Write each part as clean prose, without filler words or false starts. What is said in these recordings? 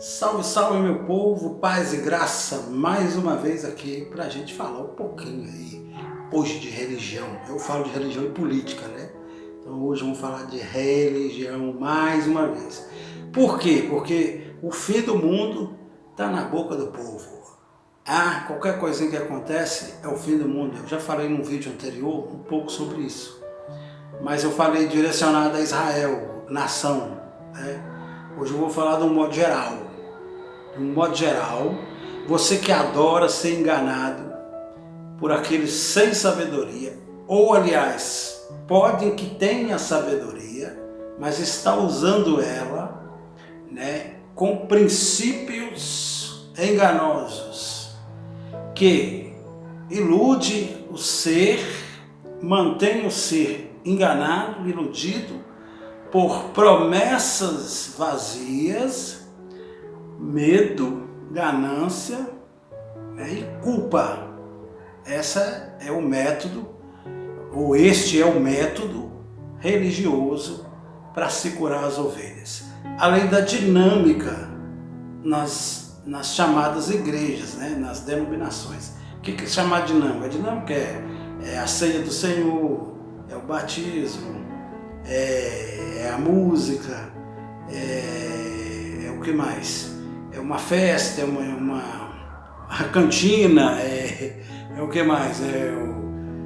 Salve, salve meu povo, paz e graça, mais uma vez aqui para a gente falar um pouquinho aí, hoje de religião. Eu falo de religião e política, né? Então hoje vamos falar de religião mais uma vez. Por quê? Porque o fim do mundo está na boca do povo. Qualquer coisinha que acontece é o fim do mundo. Eu já falei num vídeo anterior um pouco sobre isso. Mas eu falei direcionado a Israel, nação, né? Hoje eu vou falar de um modo geral. De um modo geral, você que adora ser enganado por aqueles sem sabedoria, ou aliás, podem que tenha sabedoria, mas está usando ela, né, com princípios enganosos, que ilude o ser, mantém o ser enganado, iludido, por promessas vazias, medo, ganância, né, e culpa. Essa é o método, ou este é o método religioso para se curar as ovelhas. Além da dinâmica nas chamadas igrejas, né, nas denominações. O que é chamar dinâmica? A dinâmica é a ceia do Senhor, é o batismo, é a música, é o que mais? É uma festa, é uma cantina, é o que mais?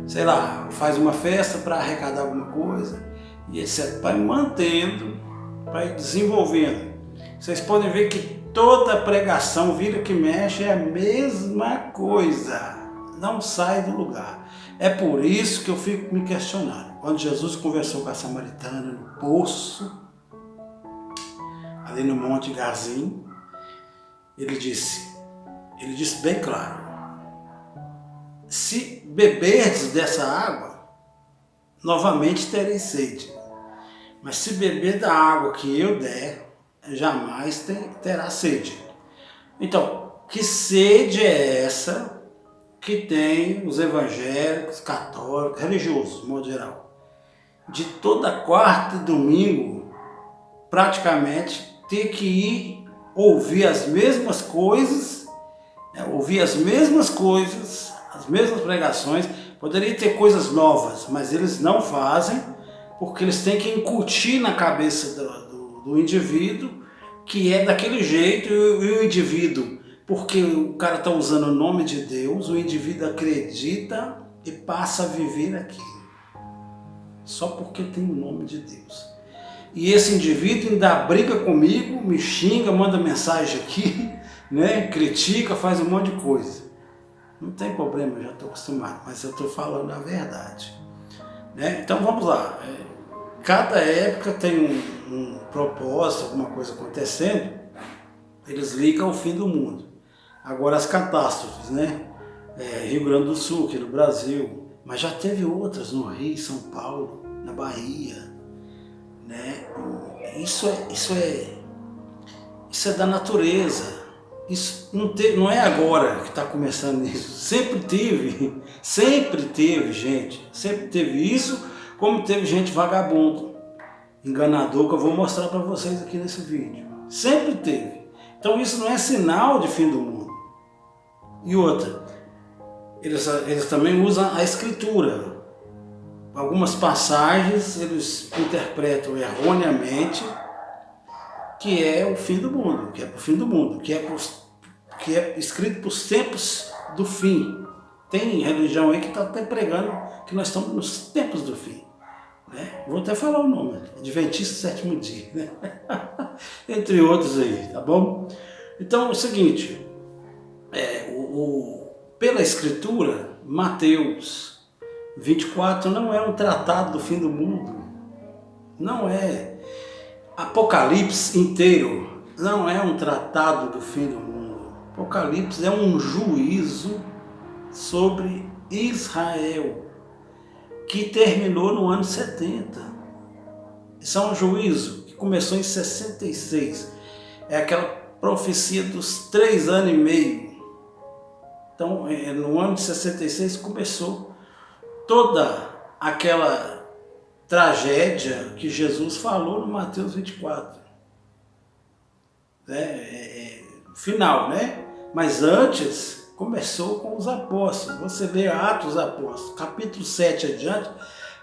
Sei lá, faz uma festa para arrecadar alguma coisa, e etc. Vai mantendo, vai desenvolvendo. Vocês podem ver que toda pregação, vira que mexe, é a mesma coisa, não sai do lugar. É por isso que eu fico me questionando. Quando Jesus conversou com a samaritana no poço, ali no Monte Garzim, ele disse bem claro: se beberdes dessa água, novamente tereis sede. Mas se beber da água que eu der, jamais terá sede. Então, que sede é essa que tem os evangélicos, católicos, religiosos, de modo geral? De toda quarta e domingo, praticamente, ter que ir ouvir as mesmas coisas, as mesmas pregações. Poderia ter coisas novas, mas eles não fazem, porque eles têm que incutir na cabeça do indivíduo que é daquele jeito, e o indivíduo, porque o cara está usando o nome de Deus, o indivíduo acredita e passa a viver aquilo, só porque tem o nome de Deus. E esse indivíduo ainda briga comigo, me xinga, manda mensagem aqui, né? Critica, faz um monte de coisa. Não tem problema, eu já estou acostumado, mas eu estou falando a verdade, né? Então vamos lá. Cada época tem um propósito, alguma coisa acontecendo, eles ligam ao fim do mundo. Agora as catástrofes, né? Rio Grande do Sul, aqui no Brasil, mas já teve outras no Rio, São Paulo, na Bahia, né? Isso é da natureza. Isso não é agora que está começando isso. Sempre teve gente, sempre teve isso, como teve gente vagabundo, enganador, que eu vou mostrar para vocês aqui nesse vídeo. Sempre teve. Então isso não é sinal de fim do mundo. E outra, eles também usam a escritura. Algumas passagens eles interpretam erroneamente que é o fim do mundo, que é para o fim do mundo, que é escrito para os tempos do fim. Tem religião aí que está até pregando que nós estamos nos tempos do fim, né? Vou até falar o nome, Adventista Sétimo Dia, né? Entre outros aí, tá bom? Então é o seguinte, pela escritura, Mateus 24 não é um tratado do fim do mundo, não é. Apocalipse inteiro não é um tratado do fim do mundo. Apocalipse é um juízo sobre Israel, que terminou no ano 70. Isso é um juízo que começou em 66. É aquela profecia dos 3 anos e meio. Então, no ano de 66 começou toda aquela tragédia que Jesus falou no Mateus 24. final, né? Mas antes, começou com os apóstolos. Você lê Atos dos Apóstolos, capítulo 7 adiante,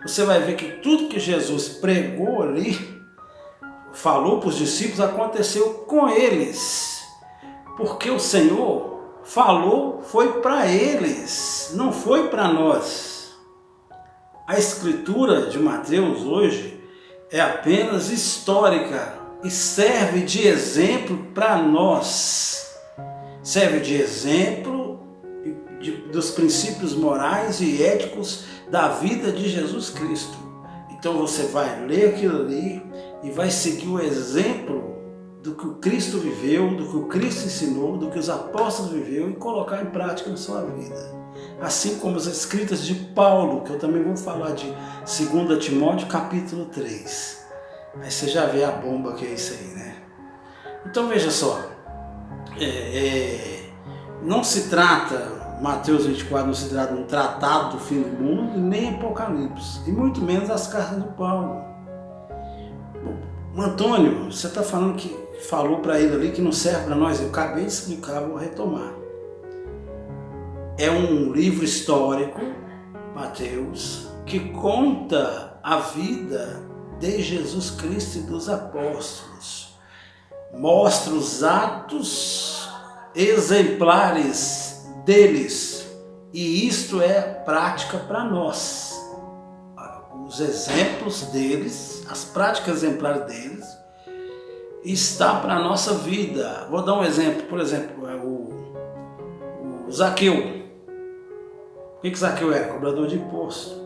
você vai ver que tudo que Jesus pregou ali, falou para os discípulos, aconteceu com eles. Porque o Senhor falou, foi para eles, não foi para nós. A escritura de Mateus hoje é apenas histórica e serve de exemplo para nós. Serve de exemplo dos princípios morais e éticos da vida de Jesus Cristo. Então você vai ler aquilo ali e vai seguir o exemplo do que o Cristo viveu, do que o Cristo ensinou, do que os apóstolos viveu e colocar em prática na sua vida. Assim como as escritas de Paulo, que eu também vou falar de 2 Timóteo capítulo 3. Aí você já vê a bomba que é isso aí, né? Então veja só, não se trata, Mateus 24 não se trata de um tratado do fim do mundo, nem Apocalipse, e muito menos as cartas de Paulo. Antônio, você está falando que falou para ele ali que não serve para nós, eu acabei de explicar, vou retomar. É um livro histórico, Mateus, que conta a vida de Jesus Cristo e dos apóstolos. Mostra os atos exemplares deles. E isto é prática para nós. Os exemplos deles, as práticas exemplares deles, está para a nossa vida. Vou dar um exemplo. Por exemplo, o Zaqueu. O que Zaqueu era? Cobrador de impostos.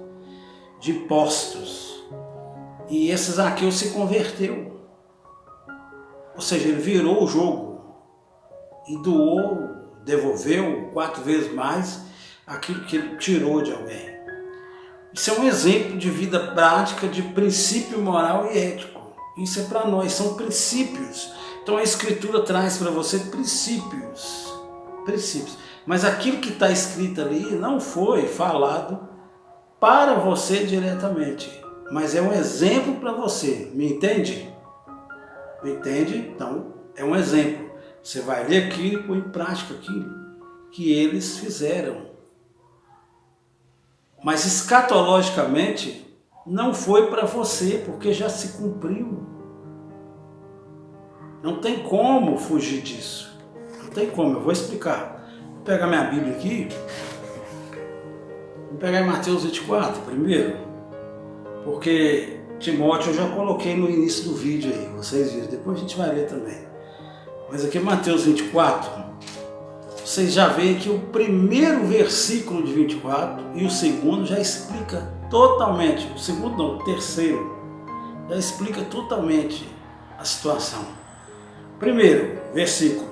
E esse Zaqueu se converteu. Ou seja, ele virou o jogo e doou, devolveu 4 vezes mais aquilo que ele tirou de alguém. Isso é um exemplo de vida prática, de princípio moral e ético. Isso é para nós, são princípios. Então a Escritura traz para você princípios. Mas aquilo que está escrito ali não foi falado para você diretamente, mas é um exemplo para você. Me entende? Me entende? Então, é um exemplo. Você vai ler aquilo e pôr em prática aquilo que eles fizeram. Mas escatologicamente, não foi para você, porque já se cumpriu. Não tem como fugir disso. Não tem como, eu vou explicar. Vou pegar minha Bíblia aqui. Vou pegar em Mateus 24 primeiro. Porque Timóteo eu já coloquei no início do vídeo aí, vocês viram. Depois a gente vai ler também. Mas aqui Mateus 24, vocês já veem que o primeiro versículo de 24 e o segundo já explica totalmente. O segundo não, o terceiro já explica totalmente a situação. Primeiro versículo,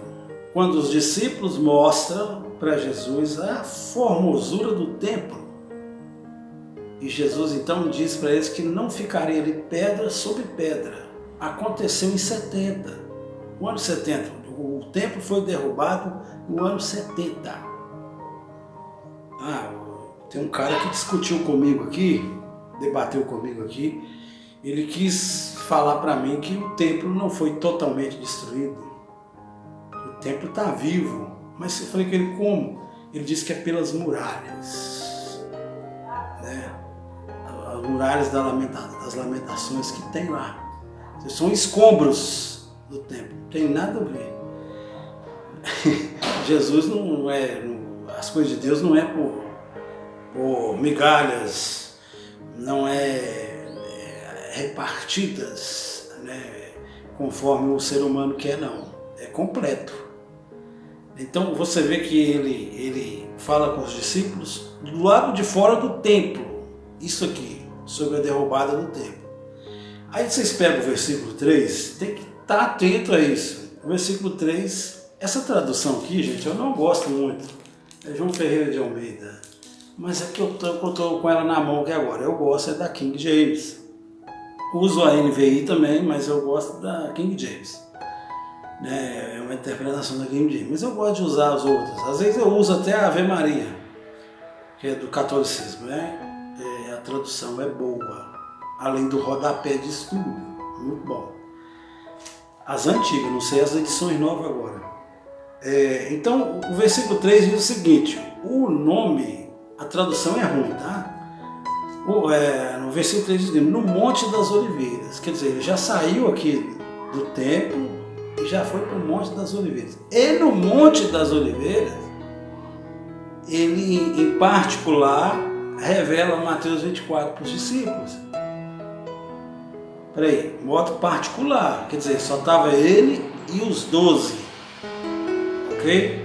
quando os discípulos mostram para Jesus a formosura do templo. E Jesus então diz para eles que não ficaria ali pedra sobre pedra. Aconteceu em 70. No ano 70. O templo foi derrubado no ano 70. Tem um cara que discutiu comigo aqui, debateu comigo aqui. Ele quis falar para mim que o templo não foi totalmente destruído. O templo está vivo. Mas eu falei com ele como? Ele disse que é pelas muralhas. Né? As muralhas das lamentações que tem lá. São escombros do templo, não tem nada a ver. Jesus não é, as coisas de Deus não é por migalhas, não é repartidas, né, conforme o ser humano quer, não. É completo. Então você vê que ele fala com os discípulos do lado de fora do templo, isso aqui, sobre a derrubada do templo. Aí vocês pegam o versículo 3, tem que estar atento a isso. O versículo 3, essa tradução aqui, gente, eu não gosto muito. É João Ferreira de Almeida. Mas é que eu estou com ela na mão aqui agora. Eu gosto da King James. Uso a NVI também, mas eu gosto da King James. É uma interpretação da King James. Mas eu gosto de usar as outras. Às vezes eu uso até a Ave Maria, que é do catolicismo. A tradução é boa. Além do rodapé de estudo. Muito bom. As antigas, não sei as edições novas agora. Então, o versículo 3 diz o seguinte, o nome, a tradução é ruim, tá? No versículo 3 diz, no Monte das Oliveiras, quer dizer, ele já saiu aqui do templo e já foi para o Monte das Oliveiras. E no Monte das Oliveiras, ele, em particular, revela Mateus 24 para os discípulos. Peraí, modo particular, quer dizer, só estava ele e os 12, ok?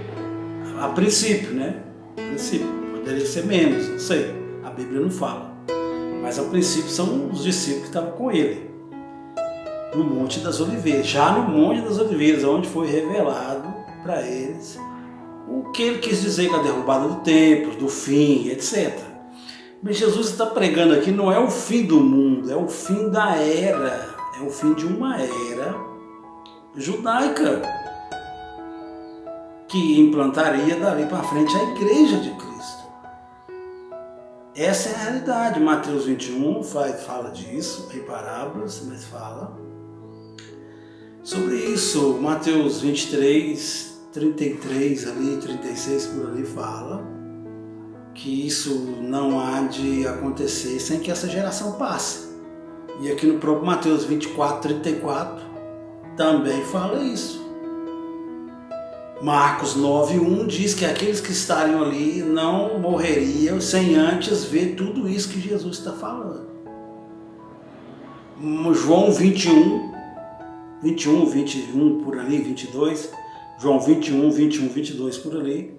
A princípio, né? A princípio, poderia ser menos, não sei, a Bíblia não fala. Mas a princípio são os discípulos que estavam com ele, no Monte das Oliveiras, já no Monte das Oliveiras, onde foi revelado para eles o que ele quis dizer com a derrubada do templo, do fim, etc. Mas Jesus está pregando aqui, não é o fim do mundo, é o fim da era, é o fim de uma era judaica que implantaria dali para frente a igreja de Cristo. Essa é a realidade. Mateus 21 fala disso em parábolas, mas fala sobre isso. Mateus 23, 33 ali, 36 por ali fala que isso não há de acontecer sem que essa geração passe. E aqui no próprio Mateus 24, 34 também fala isso. Marcos 9:1 diz que aqueles que estariam ali não morreriam sem antes ver tudo isso que Jesus está falando. João 21, 21 por ali, 22, João 21, 22 por ali,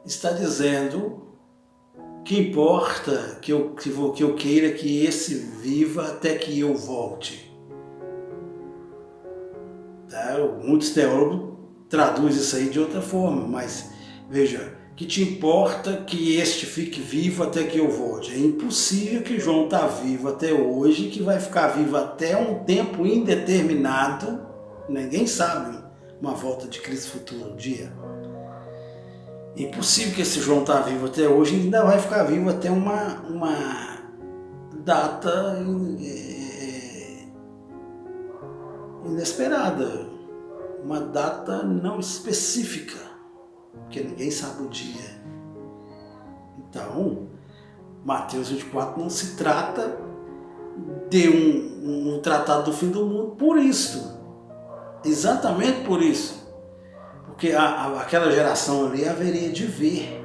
está dizendo que importa que eu queira que esse viva até que eu volte. Tá? Muitos teólogos traduz isso aí de outra forma, mas veja, que te importa que este fique vivo até que eu volte. É impossível que João está vivo até hoje, que vai ficar vivo até um tempo indeterminado, ninguém sabe uma volta de Cristo futuro, um dia. É impossível que esse João está vivo até hoje e ainda vai ficar vivo até uma data inesperada. Uma data não específica, porque ninguém sabe o dia. Então, Mateus 24 não se trata de um tratado do fim do mundo por isso. Exatamente por isso. Porque aquela geração ali haveria de ver.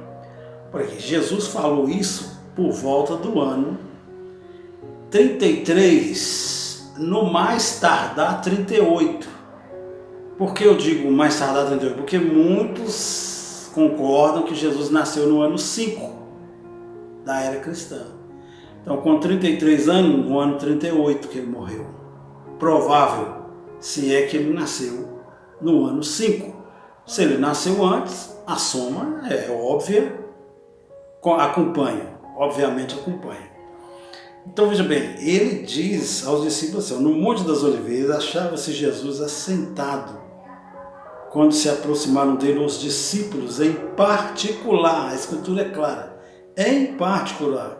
Porque Jesus falou isso por volta do ano 33, no mais tardar 38. Por que eu digo mais tardar 38? Porque muitos concordam que Jesus nasceu no ano 5 da era cristã. Então, com 33 anos, no ano 38 que ele morreu. Provável, se é que ele nasceu no ano 5. Se ele nasceu antes, a soma é óbvia, acompanha, obviamente acompanha. Então veja bem, ele diz aos discípulos assim, no Monte das Oliveiras achava-se Jesus assentado. Quando se aproximaram dele os discípulos, em particular, a escritura é clara, em particular,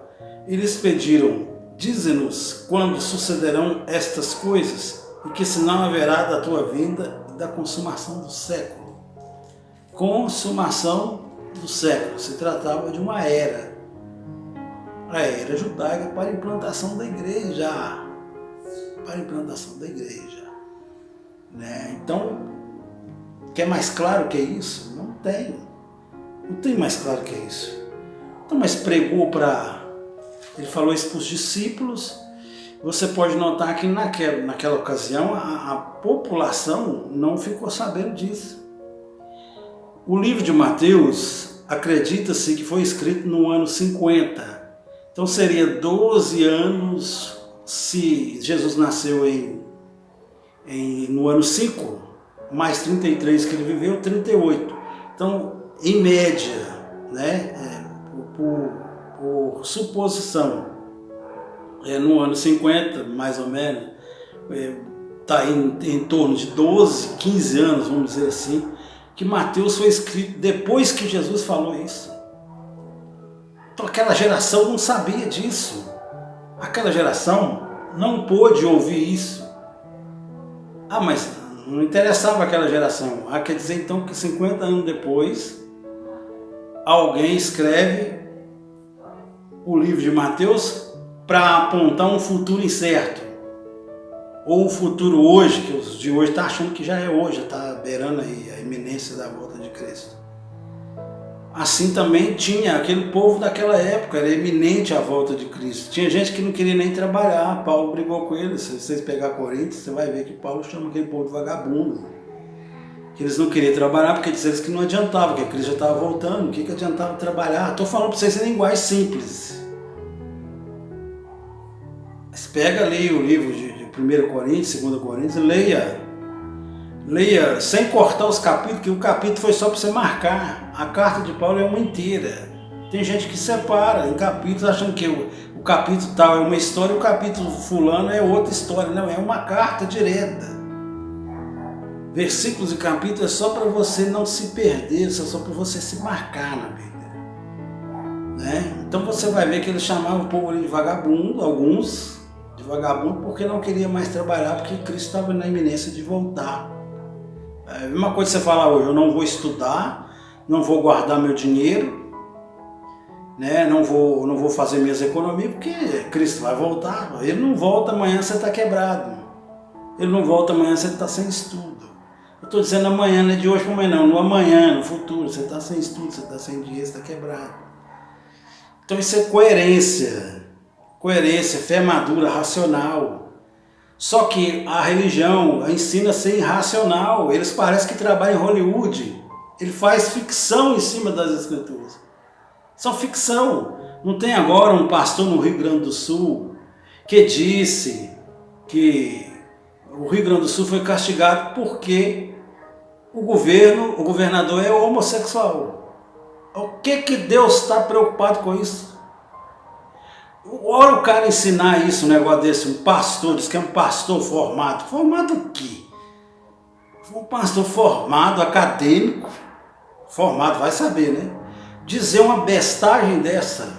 eles pediram, dize-nos quando sucederão estas coisas e que sinal haverá da tua vinda e da consumação do século. Consumação do século, se tratava de uma era, a era judaica para a implantação da igreja, né? Então, quer mais claro que isso? Não tem mais claro que isso. Então, mas pregou ele falou isso para os discípulos. Você pode notar que naquela ocasião a população não ficou sabendo disso. O livro de Mateus acredita-se que foi escrito no ano 50. Então seria 12 anos se Jesus nasceu no ano 5, mais 33 que ele viveu, 38. Então, em média, né, por suposição, no ano 50, mais ou menos, está em torno de 12, 15 anos, vamos dizer assim, que Mateus foi escrito depois que Jesus falou isso. Então aquela geração não sabia disso. Aquela geração não pôde ouvir isso. Ah, mas não interessava aquela geração. Quer dizer então que 50 anos depois, alguém escreve o livro de Mateus para apontar um futuro incerto. Ou um futuro hoje, que os de hoje estão achando que já é hoje, está beirando aí a iminência da volta de Cristo. Assim também tinha aquele povo daquela época, era iminente a volta de Cristo. Tinha gente que não queria nem trabalhar, Paulo brigou com eles. Se vocês pegar Coríntios, você vai ver que Paulo chama aquele povo de vagabundo. Que eles não queriam trabalhar porque disseram que não adiantava, que Cristo já estava voltando, o que adiantava trabalhar? Estou falando para vocês em linguagem simples. Mas pega ali o livro de 1 Coríntios, 2 Coríntios, leia sem cortar os capítulos, que o capítulo foi só para você marcar. A carta de Paulo é uma inteira. Tem gente que separa em capítulos achando que o capítulo tal é uma história e o capítulo fulano é outra história. Não, é uma carta direta. Versículos e capítulos é só para você não se perder, é só para você se marcar na Bíblia. Né? Então você vai ver que eles chamavam o povo ali de vagabundo, alguns de vagabundo, porque não queria mais trabalhar, porque Cristo estava na iminência de voltar. É a mesma coisa que você falar hoje, eu não vou estudar, não vou guardar meu dinheiro, né? não vou fazer minhas economias, porque Cristo vai voltar. Ele não volta amanhã, você está quebrado. Ele não volta amanhã, você está sem estudo. Eu estou dizendo amanhã, não é de hoje para amanhã, não. No amanhã, no futuro, você está sem estudo, você está sem dinheiro, você está quebrado. Então isso é coerência. Coerência, fé madura, racional. Só que a religião ensina a ser irracional. Eles parecem que trabalham em Hollywood. Ele faz ficção em cima das escrituras. São ficção. Não tem agora um pastor no Rio Grande do Sul que disse que o Rio Grande do Sul foi castigado porque o governador é homossexual. O que Deus está preocupado com isso? Olha o cara ensinar isso, um negócio desse, um pastor, diz que é um pastor formado. Formado o quê? Um pastor formado, acadêmico, formado, vai saber, né? Dizer uma bestagem dessa,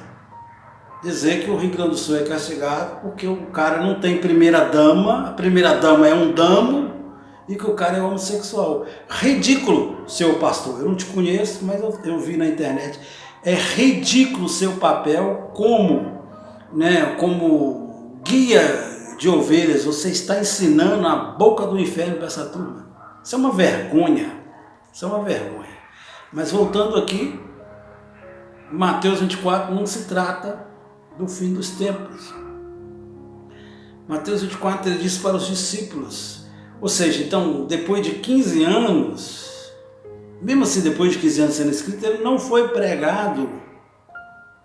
dizer que o Rio Grande do Sul é castigado porque o cara não tem primeira dama, a primeira dama é um damo e que o cara é homossexual. Ridículo, seu pastor. Eu não te conheço, mas eu vi na internet. É ridículo o seu papel como guia de ovelhas. Você está ensinando a boca do inferno para essa turma. Isso é uma vergonha. Isso é uma vergonha. Mas voltando aqui, Mateus 24 não se trata do fim dos tempos. Mateus 24 ele diz para os discípulos, ou seja, então depois de 15 anos, mesmo assim depois de 15 anos sendo escrito, ele não foi pregado.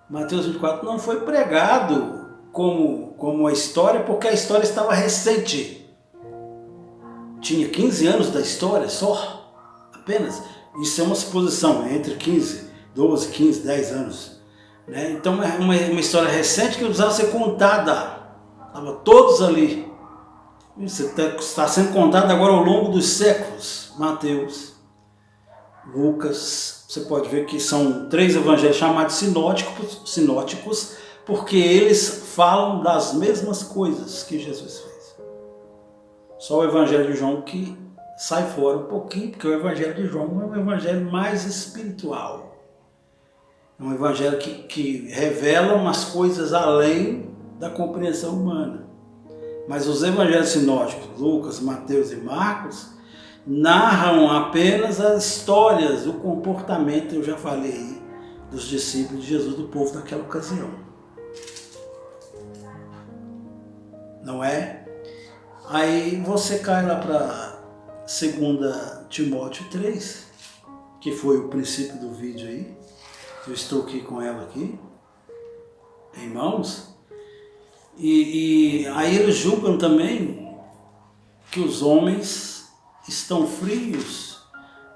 Mateus 24 não foi pregado como a história, porque a história estava recente. Tinha 15 anos da história só, apenas. Isso é uma suposição, entre 15, 12, 15, 10 anos. Né? Então é uma história recente que precisava ser contada. Estavam todos ali. Isso está sendo contado agora ao longo dos séculos. Mateus, Lucas, você pode ver que são 3 evangelhos chamados sinóticos, porque eles falam das mesmas coisas que Jesus fez. Só o evangelho de João que sai fora um pouquinho, porque o evangelho de João é um evangelho mais espiritual. É um evangelho que revela umas coisas além da compreensão humana. Mas os evangelhos sinóticos, Lucas, Mateus e Marcos, narram apenas as histórias, o comportamento, eu já falei, dos discípulos de Jesus, do povo daquela ocasião. Não é? Aí você cai lá para 2 Timóteo 3, que foi o princípio do vídeo aí. Eu estou aqui com ela aqui, em mãos. E aí eles julgam também que os homens estão frios,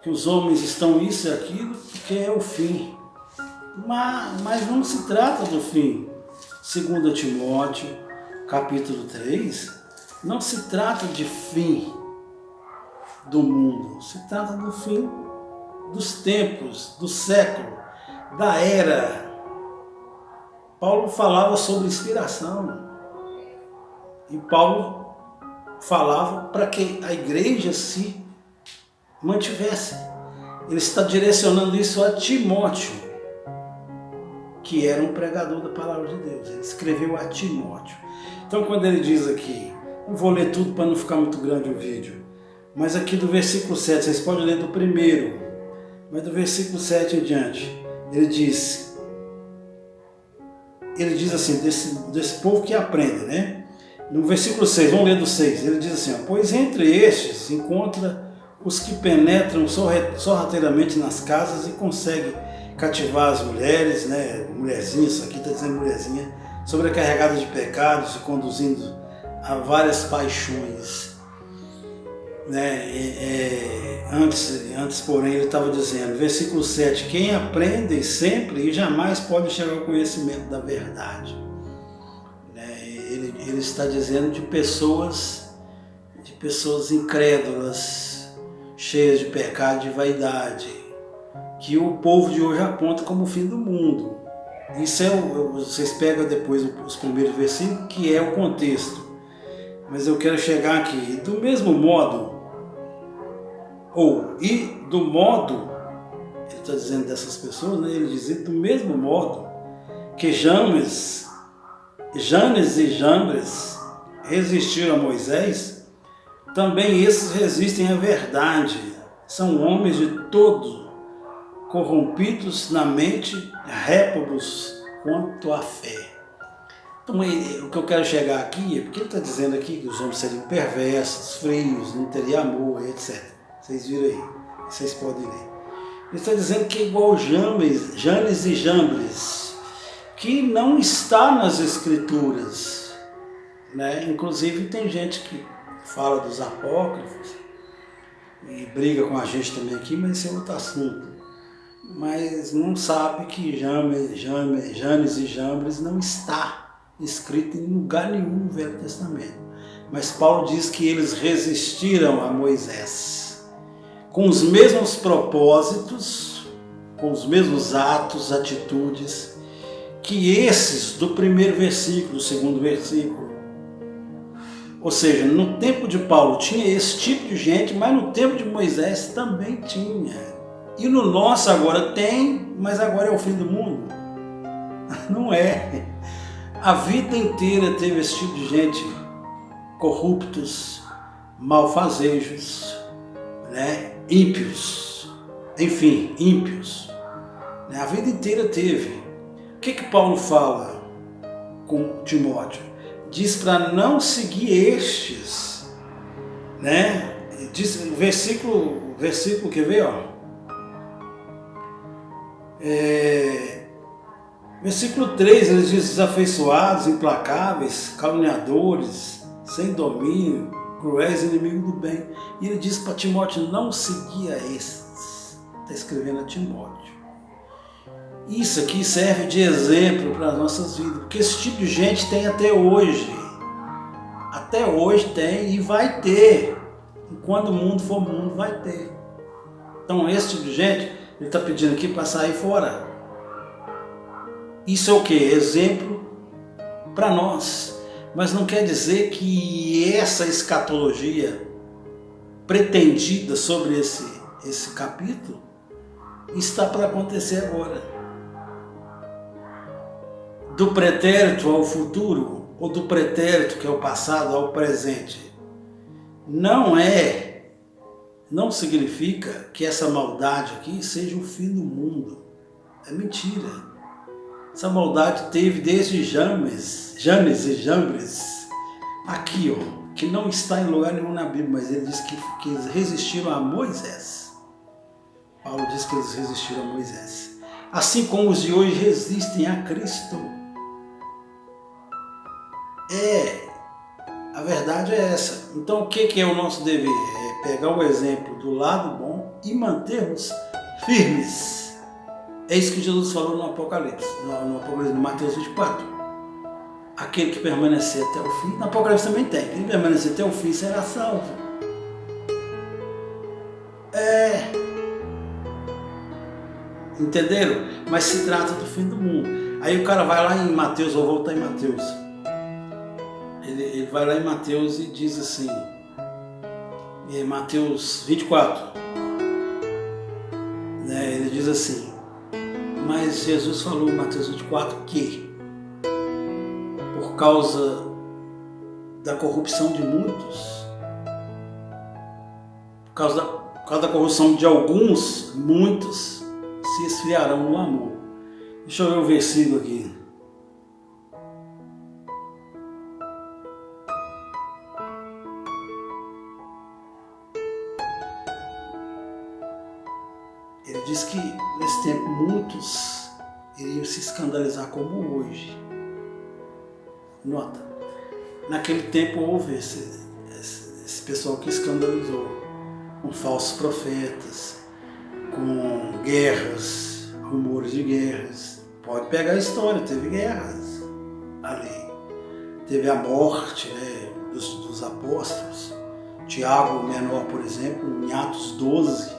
que os homens estão isso e aquilo, porque é o fim. Mas não se trata do fim. 2 Timóteo, capítulo 3, não se trata de fim do mundo, se trata do fim dos tempos, do século, da era. Paulo falava sobre inspiração. E Paulo falava para que a igreja se mantivesse. Ele está direcionando isso a Timóteo, que era um pregador da palavra de Deus. Ele escreveu a Timóteo. Então quando ele diz aqui, não vou ler tudo para não ficar muito grande o vídeo, mas aqui do versículo 7, vocês podem ler do primeiro, mas do versículo 7 em diante, ele diz assim, desse povo que aprende, né? No versículo 6, vamos ler do 6, ele diz assim, ó, pois entre estes encontra os que penetram sorrateiramente nas casas e conseguem cativar as mulheres, né? Mulherzinha, isso aqui está dizendo mulherzinha, sobrecarregada de pecados e conduzindo a várias paixões, né? Antes, porém, ele estava dizendo, versículo 7, quem aprende sempre e jamais pode chegar ao conhecimento da verdade. Ele está dizendo de pessoas incrédulas, cheias de pecado e de vaidade, que o povo de hoje aponta como o fim do mundo. Isso vocês pegam depois os primeiros versículos, que é o contexto. Mas eu quero chegar aqui, do mesmo modo, ele está dizendo dessas pessoas, né? Ele diz, do mesmo modo que Janes e Jambres resistiram a Moisés, também esses resistem à verdade. São homens de todo, corrompidos na mente, réprobos quanto à fé. Então, o que eu quero chegar aqui é porque ele está dizendo aqui que os homens seriam perversos, frios, não teria amor, etc. Vocês viram aí, vocês podem ler. Ele está dizendo que é igual Janes e Jambres, que não está nas Escrituras, né? Inclusive tem gente que fala dos apócrifos e briga com a gente também aqui, mas esse é outro assunto. Mas não sabe que Janes e Jambres não está escrito em lugar nenhum no Velho Testamento. Mas Paulo diz que eles resistiram a Moisés, com os mesmos propósitos, com os mesmos atos, atitudes, que esses do primeiro versículo, do segundo versículo. Ou seja, no tempo de Paulo tinha esse tipo de gente, mas no tempo de Moisés também tinha. E no nosso agora tem, mas agora é o fim do mundo. Não é. A vida inteira teve esse tipo de gente, corruptos, malfazejos, né? Ímpios, enfim, ímpios. A vida inteira teve. O que Paulo fala com Timóteo? Diz para não seguir estes, né? Diz, versículo quer ver, ó? Versículo 3, ele diz, desafeiçoados, implacáveis, caluniadores, sem domínio, cruéis, inimigos do bem. E ele diz para Timóteo, não seguir a estes. Está escrevendo a Timóteo. Isso aqui serve de exemplo para as nossas vidas, porque esse tipo de gente tem até hoje. Até hoje tem e vai ter. E quando o mundo for mundo, vai ter. Então esse tipo de gente, ele está pedindo aqui para sair fora. Isso é o que? Exemplo para nós. Mas não quer dizer que essa escatologia pretendida sobre esse capítulo está para acontecer agora. Do pretérito ao futuro, ou do pretérito, que é o passado, ao presente. Não significa que essa maldade aqui seja o fim do mundo. É mentira. Essa maldade teve desde Janes e Jambres, aqui, ó, que não está em lugar nenhum na Bíblia, mas ele diz que eles resistiram a Moisés. Paulo diz que eles resistiram a Moisés. Assim como os de hoje resistem a Cristo. A verdade é essa. Então o que é o nosso dever? É pegar o exemplo do lado bom e mantermos firmes. É isso que Jesus falou no Apocalipse, no Mateus 24. Aquele que permanecer até o fim, no Apocalipse também tem, quem permanecer até o fim será salvo. Entenderam? Mas se trata do fim do mundo. Aí o cara vai lá em Mateus, vou voltar em Mateus. Ele vai lá em Mateus e diz assim, Mateus 24, assim, mas Jesus falou em Mateus 24 que, por causa da corrupção de muitos, por causa da corrupção de alguns, muitos se esfriarão no amor. Deixa eu ver o versículo aqui. Ele diz que nesse tempo muitos iriam se escandalizar como hoje. Nota, naquele tempo houve esse pessoal que escandalizou, com falsos profetas, com guerras, rumores de guerras. Pode pegar a história, teve guerras ali. Teve a morte, né, dos apóstolos. Tiago, o menor, por exemplo, em Atos 12,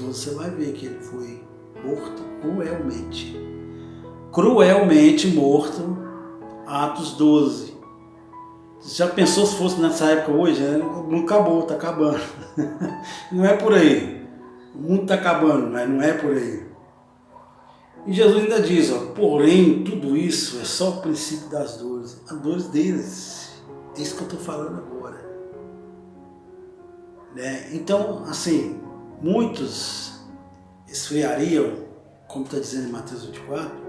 você vai ver que ele foi morto cruelmente morto. Atos 12. Você já pensou se fosse nessa época hoje? Não acabou, está acabando. Não é por aí. O mundo está acabando, mas não é por aí. E Jesus ainda diz, porém, tudo isso é só o princípio das dores. As dores deles. É isso que eu estou falando agora. Né? Então, assim, muitos esfriariam, como está dizendo em Mateus 24,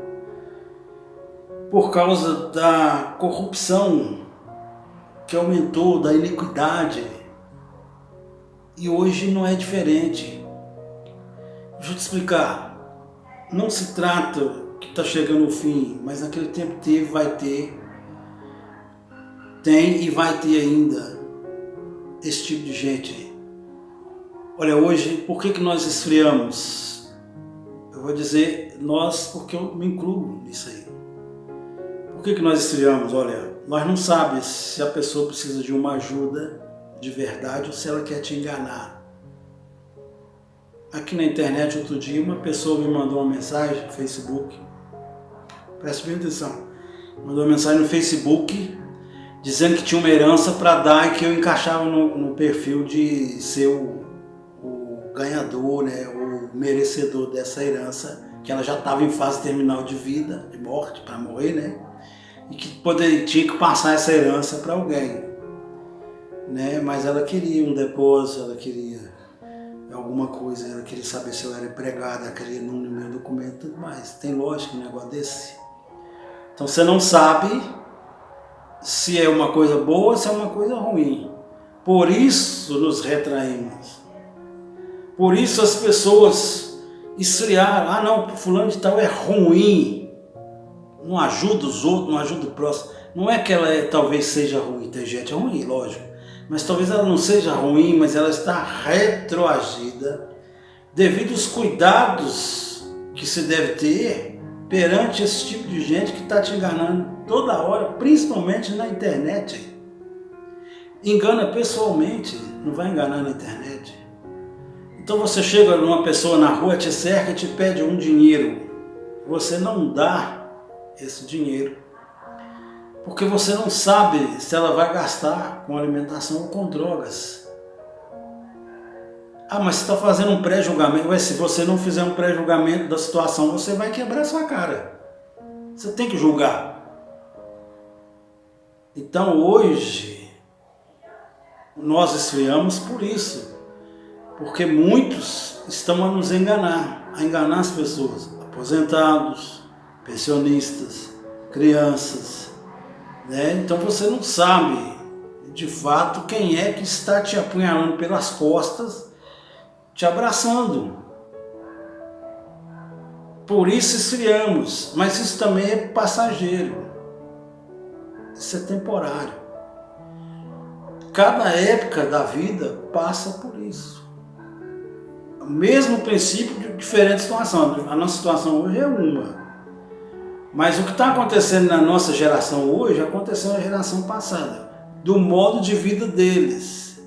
por causa da corrupção que aumentou, da iniquidade. E hoje não é diferente. Deixa eu te explicar. Não se trata que está chegando o fim, mas naquele tempo teve, vai ter, tem e vai ter ainda esse tipo de gente. Olha, hoje, por que nós esfriamos? Eu vou dizer nós, porque eu me incluo nisso aí. Por que nós esfriamos? Olha, nós não sabemos se a pessoa precisa de uma ajuda de verdade ou se ela quer te enganar. Aqui na internet, outro dia, uma pessoa me mandou uma mensagem no Facebook. Preste bem atenção. Mandou uma mensagem no Facebook dizendo que tinha uma herança para dar e que eu encaixava no perfil de ser o ganhador, né, o merecedor dessa herança, que ela já estava em fase terminal de vida, de morte, para morrer, né? E que tinha que passar essa herança para alguém, né? Mas ela queria um depósito, ela queria alguma coisa, ela queria saber se eu era empregada, ela queria número no meu documento e tudo mais. Tem lógica um negócio desse? Então você não sabe se é uma coisa boa ou se é uma coisa ruim. Por isso nos retraímos. Por isso as pessoas esfriaram. Ah não, fulano de tal é ruim. Não ajuda os outros, não ajuda o próximo. Não é que ela talvez seja ruim, tem gente ruim, lógico. Mas talvez ela não seja ruim, mas ela está retroagida devido aos cuidados que se deve ter perante esse tipo de gente que está te enganando toda hora, principalmente na internet. Engana pessoalmente, não vai enganar na internet. Então você chega numa pessoa na rua, te cerca e te pede um dinheiro. Você não dá esse dinheiro, porque você não sabe se ela vai gastar com alimentação ou com drogas. Ah, mas você está fazendo um pré-julgamento. Ué, se você não fizer um pré-julgamento da situação, você vai quebrar sua cara. Você tem que julgar. Então hoje, nós esfriamos por isso. Porque muitos estão a nos enganar, as pessoas, aposentados, pensionistas, crianças, né? Então você não sabe de fato quem é que está te apunhalando pelas costas, te abraçando. Por isso esfriamos, mas isso também é passageiro, isso é temporário. Cada época da vida passa por isso. O mesmo princípio de diferente situação. A nossa situação hoje é uma. Mas o que está acontecendo na nossa geração hoje aconteceu na geração passada, do modo de vida deles.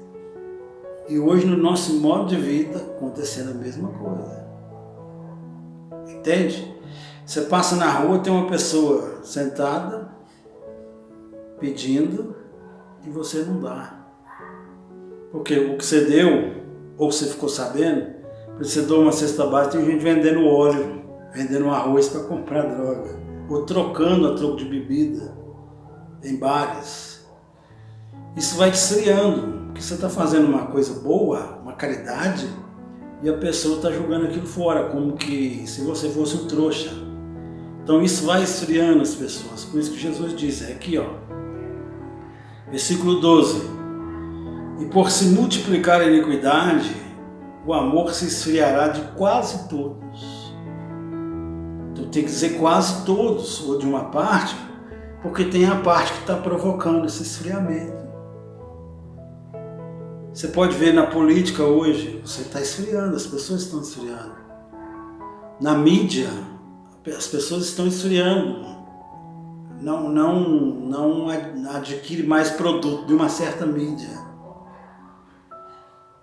E hoje no nosso modo de vida acontecendo a mesma coisa. Entende? Você passa na rua, tem uma pessoa sentada, pedindo, e você não dá. Porque o que você deu, ou você ficou sabendo, por Você dá uma cesta básica, tem gente vendendo óleo, vendendo arroz para comprar droga, ou trocando a troco de bebida em bares. Isso vai te esfriando, porque você está fazendo uma coisa boa, uma caridade, e a pessoa está jogando aquilo fora, como que se você fosse um trouxa. Então isso vai esfriando as pessoas. Por isso que Jesus diz, é aqui ó, versículo 12: e por se multiplicar a iniquidade, o amor se esfriará de quase todos. Então tem que dizer quase todos, ou de uma parte, porque tem a parte que está provocando esse esfriamento. Você pode ver na política hoje, você está esfriando, as pessoas estão esfriando. Na mídia, as pessoas estão esfriando. Não adquire mais produto de uma certa mídia.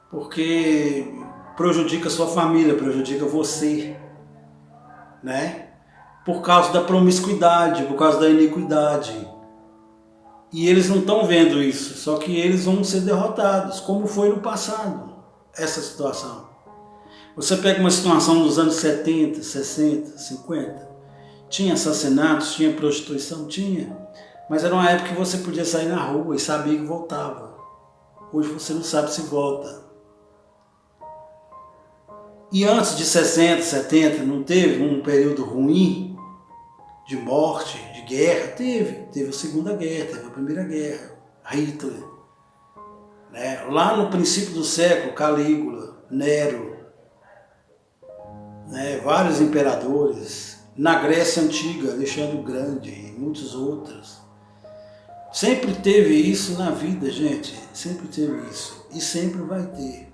Porque prejudica a sua família, prejudica você, né? Por causa da promiscuidade, por causa da iniquidade. E eles não estão vendo isso, só que eles vão ser derrotados, como foi no passado, essa situação. Você pega uma situação dos anos 70, 60, 50, tinha assassinatos, tinha prostituição, tinha, mas era uma época que você podia sair na rua e sabia que voltava. Hoje você não sabe se volta. E antes de 60, 70, não teve um período ruim de morte, de guerra? Teve a Segunda Guerra, teve a Primeira Guerra, Hitler, né? Lá no princípio do século, Calígula, Nero, né? Vários imperadores, na Grécia Antiga, Alexandre o Grande e muitos outros. Sempre teve isso na vida, gente, sempre teve isso e sempre vai ter.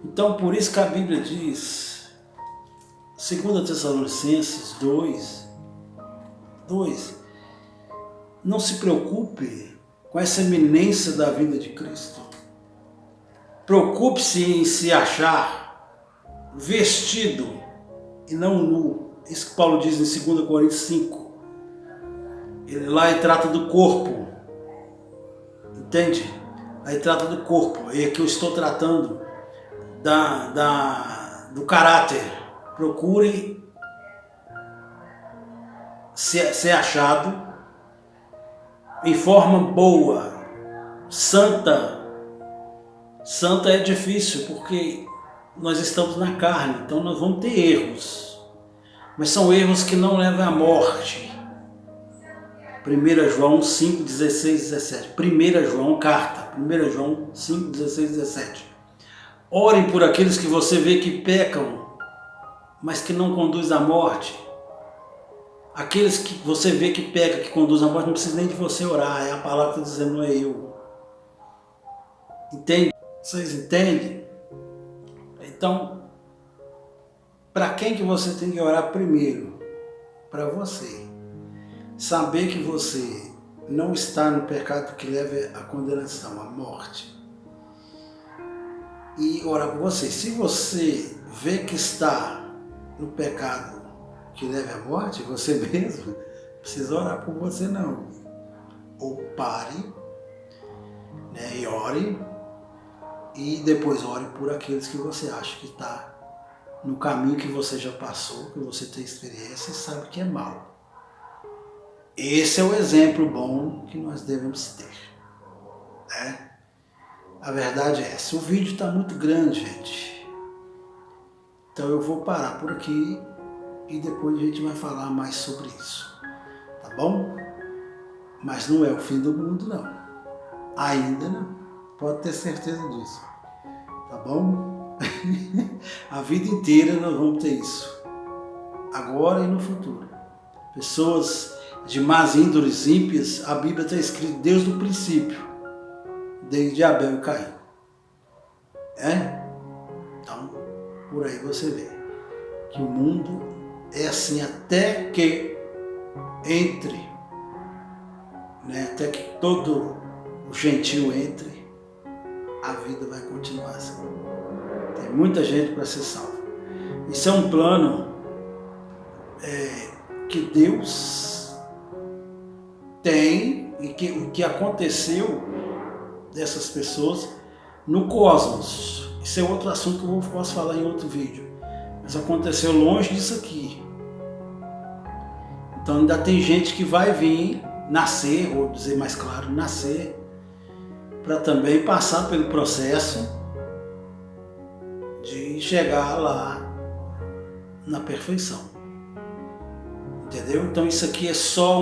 Então por isso que a Bíblia diz, 2 Tessalonicenses 2, não se preocupe com essa eminência da vinda de Cristo. Preocupe-se em se achar vestido e não nu. Isso que Paulo diz em 2 Coríntios 5. Lá ele trata do corpo. Entende? Aí trata do corpo. E aqui eu estou tratando do caráter. Procure ser achado em forma boa, santa. Santa é difícil porque nós estamos na carne, então nós vamos ter erros, mas são erros que não levam à morte. 1 João 5, 16, 17. 1 João, carta, 1 João 5, 16, 17. Orem por aqueles que você vê que pecam, mas que não conduzem à morte. Aqueles que você vê que peca, que conduz à morte, não precisa nem de você orar, é a palavra que está dizendo, não é eu. Entende? Vocês entendem? Então, para quem que você tem que orar primeiro? Para você. Saber que você não está no pecado que leva à condenação, à morte. E orar por você. Se você vê que está no pecado que leve à morte, você mesmo, não precisa orar por você não. Ou pare, né, e ore, e depois ore por aqueles que você acha que está no caminho que você já passou, que você tem experiência e sabe que é mal. Esse é o exemplo bom que nós devemos ter, né? A verdade é essa. O vídeo está muito grande, gente. Então eu vou parar por aqui e depois a gente vai falar mais sobre isso. Tá bom? Mas não é o fim do mundo, não. Ainda não. Pode ter certeza disso. Tá bom? A vida inteira nós vamos ter isso. Agora e no futuro. Pessoas de más índoles, ímpias, a Bíblia está escrito desde o princípio. Desde Abel e Caim. Então, por aí você vê que o mundo é assim até que entre, né? Até que todo o gentil entre, a vida vai continuar assim. Tem muita gente para ser salva. Isso é um plano que Deus tem e que aconteceu dessas pessoas no cosmos. Isso é outro assunto que eu posso falar em outro vídeo. Mas aconteceu longe disso aqui. Então ainda tem gente que vai vir nascer, ou dizer mais claro, nascer, para também passar pelo processo de chegar lá na perfeição. Entendeu? Então isso aqui é só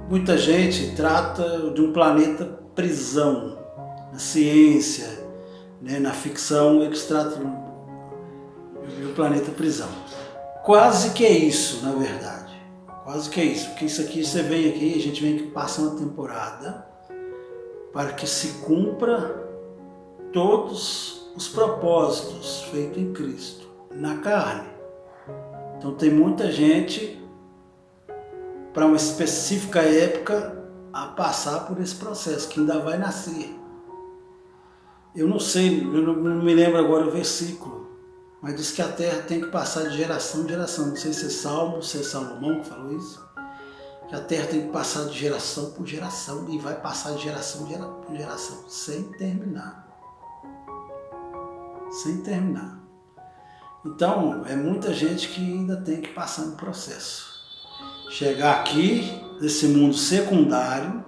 muita gente trata de um planeta prisão. Na ciência, né, na ficção, eles tratam de um planeta prisão. Quase que é isso, na verdade. Quase que é isso. Porque isso aqui, você vem aqui, a gente vem que passa uma temporada para que se cumpra todos os propósitos feitos em Cristo, na carne. Então tem muita gente para uma específica época a passar por esse processo, que ainda vai nascer. Eu não sei, eu não me lembro agora o versículo, mas diz que a terra tem que passar de geração em geração. Não sei se é Salmo, se é Salomão que falou isso. Que a terra tem que passar de geração por geração e vai passar de geração por geração, sem terminar. Sem terminar. Então, é muita gente que ainda tem que passar no processo. Chegar aqui, nesse mundo secundário,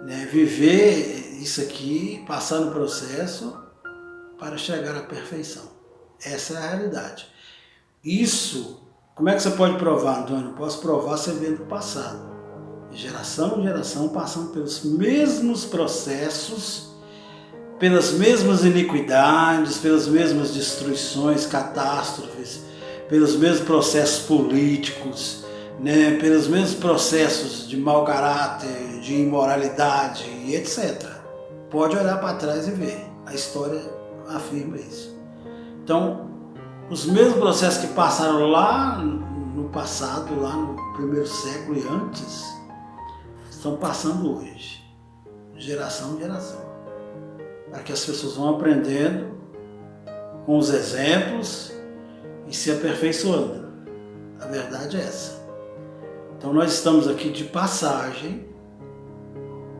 né, viver isso aqui, passar no processo para chegar à perfeição. Essa é a realidade. Isso, como é que você pode provar, Antônio? Eu posso provar você vendo o passado. De geração em geração, passando pelos mesmos processos, pelas mesmas iniquidades, pelas mesmas destruições, catástrofes, pelos mesmos processos políticos, né, pelos mesmos processos de mau caráter, de imoralidade, etc. Pode olhar para trás e ver. A história afirma isso. Então, os mesmos processos que passaram lá no passado, lá no primeiro século e antes, estão passando hoje, de geração em geração. Para que as pessoas vão aprendendo com os exemplos e se aperfeiçoando. A verdade é essa. Então nós estamos aqui de passagem,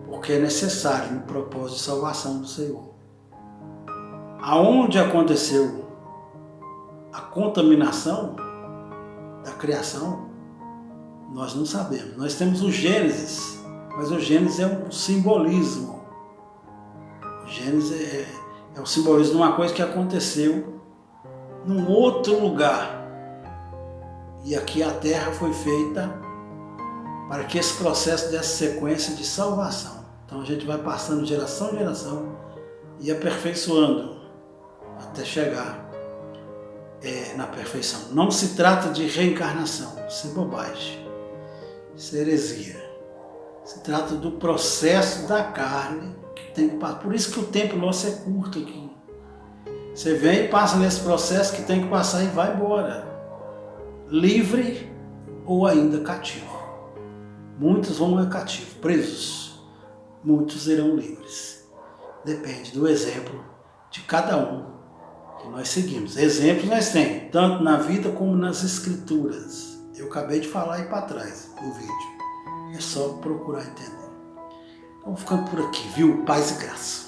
porque é necessário no propósito de salvação do Senhor. Aonde aconteceu a contaminação da criação, nós não sabemos. Nós temos o Gênesis, mas o Gênesis é um simbolismo. O Gênesis é o simbolismo de uma coisa que aconteceu num outro lugar. E aqui a terra foi feita para que esse processo desse sequência de salvação. Então a gente vai passando de geração em geração e aperfeiçoando até chegar na perfeição. Não se trata de reencarnação, isso é bobagem, isso é heresia. Se trata do processo da carne que tem que passar. Por isso que o tempo nosso é curto aqui. Você vem e passa nesse processo que tem que passar e vai embora. Livre ou ainda cativo. Muitos vão cativo, presos. Muitos serão livres. Depende do exemplo de cada um que nós seguimos. Exemplos nós temos, tanto na vida como nas escrituras. Eu acabei de falar aí para trás no vídeo. É só procurar entender. Então ficando por aqui, viu? Paz e graça.